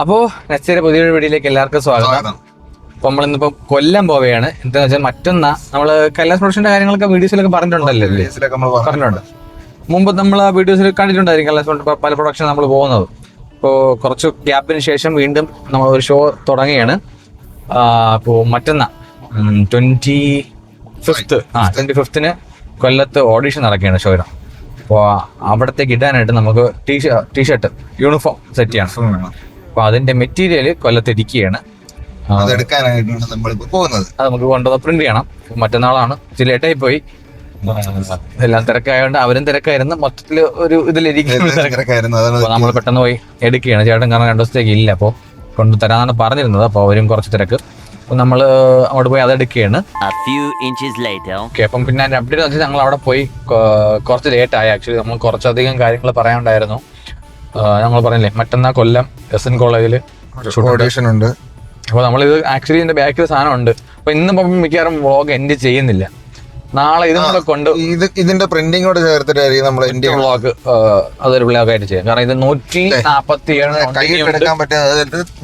അപ്പോൾ നെക്സ്റ്റ് പുതിയൊരു വീഡിയോയിലേക്ക് എല്ലാവർക്കും സ്വാഗതം. അപ്പോൾ നമ്മളിന്നിപ്പോൾ കൊല്ലം പോവുകയാണ്. എന്താണെന്ന് വെച്ചാൽ മറ്റൊന്ന് നമ്മൾ കൈലാസ് പ്രൊഡക്ഷൻ്റെ കാര്യങ്ങളൊക്കെ വീഡിയോസിലൊക്കെ പറഞ്ഞിട്ടുണ്ടല്ലോ, പറഞ്ഞിട്ടുണ്ട്. മുമ്പ് നമ്മൾ ആ വീഡിയോസിൽ കണ്ടിട്ടുണ്ടായിരിക്കും കൈലാസ് പല പ്രൊഡക്ഷൻ നമ്മൾ പോകുന്നത്. ഇപ്പോൾ കുറച്ച് ഗ്യാപ്പിന് ശേഷം വീണ്ടും നമ്മൾ ഒരു ഷോ തുടങ്ങുകയാണ്. അപ്പോൾ മറ്റന്നാ 25th കൊല്ലത്ത് ഓഡീഷൻ നടക്കുകയാണ് ഷോയുടെ. അപ്പോൾ അവിടത്തേക്ക് ഇടാനായിട്ട് നമുക്ക് ടീഷർട്ട് യൂണിഫോം സെറ്റ് ചെയ്യണം. അപ്പോൾ അതിന്റെ മെറ്റീരിയൽ കൊല്ലത്തിരിക്കുകയാണ്. അതെടുക്കാനായിട്ടാണ് നമ്മളിപ്പോൾ പോകുന്നത്. അത് നമുക്ക് കൊണ്ടുവന്ന് പ്രിന്റ് ചെയ്യണം. മറ്റന്നാളാണ്. ഇച്ചിരി ലേറ്റായി പോയി, എല്ലാം തിരക്കായതുകൊണ്ട് അവരും തിരക്കായിരുന്നു. മൊത്തത്തിൽ ഒരു ഇതിലിരിക്കുന്നു. നമ്മൾ പെട്ടെന്ന് പോയി എടുക്കുകയാണ്. ചേട്ടൻ കാരണം 2 ദിവസത്തേക്ക് ഇല്ല, അപ്പോൾ കൊണ്ടുതരാന്നാണ് പറഞ്ഞിരുന്നത്. അപ്പോൾ അവരും കുറച്ച് തിരക്ക്. അപ്പോൾ നമ്മൾ അവിടെ പോയി അതെടുക്കുകയാണ്. ഓക്കെ, അപ്പം പിന്നെ അതിന്റെ അപ്ഡേറ്റ് വെച്ചാൽ ഞങ്ങൾ അവിടെ പോയി കുറച്ച് ലേറ്റായി. ആക്ച്വലി നമ്മൾ കുറച്ചധികം കാര്യങ്ങൾ പറയാനുണ്ടായിരുന്നു. ഞങ്ങൾ പറഞ്ഞില്ലേ മറ്റന്നാ കൊല്ലം SN കോളേജിൽ ഓഡീഷൻ ഉണ്ട്. അപ്പോൾ നമ്മളിത് ആക്ച്വലി ഇതിന്റെ ബാക്കിൽ സാധനം ഉണ്ട്. അപ്പോൾ ഇന്നിപ്പം മിക്കവാറും വ്ളോഗ് എൻഡ് ചെയ്യുന്നില്ല. നാളെ ഇതും കൂടെ കൊണ്ട് ഇതിന്റെ പ്രിന്റിങ്ങോട് ചേർത്തിട്ടായിരിക്കും നമ്മൾ ഇന്ത്യ വ്ളോഗ് അതൊരു വ്ളോഗ് ആയിട്ട് ചെയ്യാം. കാരണം ഇത് 147 എടുക്കാൻ പറ്റുന്ന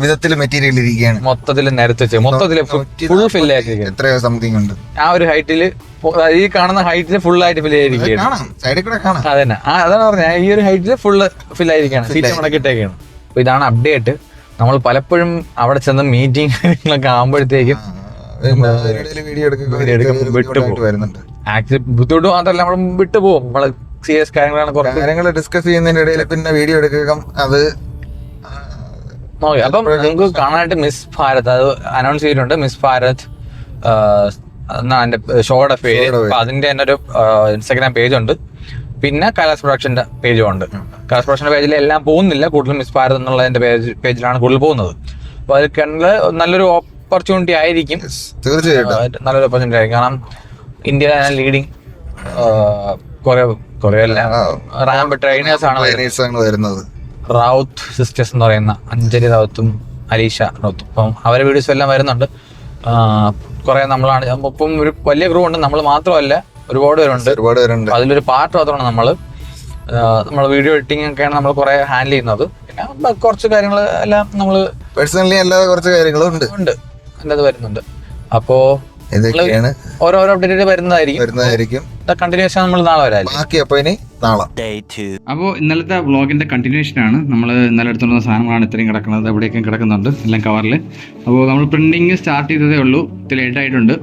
വിധത്തിൽ മെറ്റീരിയൽ ഇരിക്കുകയാണ്. മൊത്തത്തിൽ നിരത്തി ചെയ്യും. മൊത്തത്തിൽ ഫുൾ ഫില്ല് ആയിരിക്കും. എത്രയോ സംതിങ് ഉണ്ട്. ആ ഒരു ഹൈറ്റിൽ, ഈ കാണുന്ന ഹൈറ്റിൽ ഫുൾ ആയിട്ട് ഫില്ല് ചെയ്തിരിക്കുകയാണ്. അതന്നെ, അതാണ് പറഞ്ഞത്. ഈ ഒരു ഹൈറ്റിൽ ഫുള്ള് ഫില്ല് ആയിരിക്കുകയാണ്. സീറ്റ് മടക്കിയിട്ടേക്കാണ്. അപ്പൊ ഇതാണ് അപ്ഡേറ്റ്. നമ്മൾ പലപ്പോഴും അവിടെ ചെന്ന് മീറ്റിംഗ് കാര്യങ്ങളൊക്കെ ആകുമ്പോഴത്തേക്കും ആക്ച്വലി ബുദ്ധിമുട്ട് മാത്രമല്ല, നമ്മൾ വിട്ടുപോകും. നമ്മള് സീരിയസ് കാര്യങ്ങളാണ് ഡിസ്കസ് ചെയ്യുന്നതിന്റെ ഇടയിൽ പിന്നെ വീഡിയോ എടുക്കുക. അത് അപ്പം നിങ്ങൾക്ക് കാണാനായിട്ട് മിസ് ഭാരത് അത് അനൗൺസ് ചെയ്തിട്ടുണ്ട്. മിസ് ഭാരത് എന്നാണ് എന്റെ ഷോയുടെ പേര്. അപ്പൊ അതിന്റെ തന്നെ ഒരു ഇൻസ്റ്റാഗ്രാം പേജ് ഉണ്ട്. പിന്നെ കൈലാസ് പ്രൊഡക്ഷന്റെ പേജും ഉണ്ട്. കൈലാസ് പ്രൊഡക്ഷന്റെ പേജിൽ എല്ലാം പോകുന്നില്ല, കൂടുതലും മിസ് ഭാരത് എന്നുള്ളതിന്റെ പേജിലാണ് കൂടുതൽ പോകുന്നത്. അപ്പൊ അത് നല്ലൊരു ഓപ്പർച്യൂണിറ്റി ആയിരിക്കും. തീർച്ചയായിട്ടും നല്ലൊരു ഓപ്പർച്യൂണിറ്റി ആയിരിക്കും. കാരണം ഇന്ത്യയിലെ ലീഡിങ് കുറെ റാമ്പ് ട്രെയിനേഴ്സ് ആണ് വരുന്നത്. റാവുത്ത് സിസ്റ്റേഴ്സ് എന്ന് പറയുന്ന അഞ്ജലി റാവുത്തും അലീഷ റാവുത്തും. അപ്പം അവരുടെ വീഡിയോസ് എല്ലാം വരുന്നുണ്ട്. കുറെ നമ്മളാണ് ഇപ്പം ഒരു വലിയ ഗ്രൂ ഉണ്ട്. നമ്മൾ മാത്രമല്ല, ഒരുപാട് പേരുണ്ട്. അതിലൊരു പാർട്ട് മാത്രമാണ് നമ്മൾ വീഡിയോ എഡിറ്റിംഗ് ഒക്കെയാണ് നമ്മൾ കുറെ ഹാൻഡിൽ ചെയ്യുന്നത്. പിന്നെ കുറച്ച് കാര്യങ്ങൾ എല്ലാം നമ്മൾ പേഴ്സണലി അല്ലാതെ കുറച്ച് കാര്യങ്ങളും ഉണ്ട് എന്നത് വരുന്നുണ്ട്. അപ്പോ ഓരോരോ അപ്ഡേറ്റ് വരുന്നതായിരിക്കും. കണ്ടിന്യൂഷൻ നമ്മൾ നാളെ വരാം. അപ്പോൾ ഇന്നലത്തെ വ്ളോഗിന്റെ കണ്ടിന്യൂഷൻ ആണ്. നമ്മൾ ഇന്നലെ എടുത്തുകൊണ്ടുവന്ന സാധനങ്ങളാണ് ഇത്രയും കിടക്കുന്നത്. എവിടെയൊക്കെ കിടക്കുന്നുണ്ട് എല്ലാം കവറിൽ. അപ്പോൾ നമ്മൾ പ്രിന്റിങ് സ്റ്റാർട്ട് ചെയ്തതേ ഉള്ളൂ. ഇത് ലേറ്റ് ആയിട്ടുണ്ട്.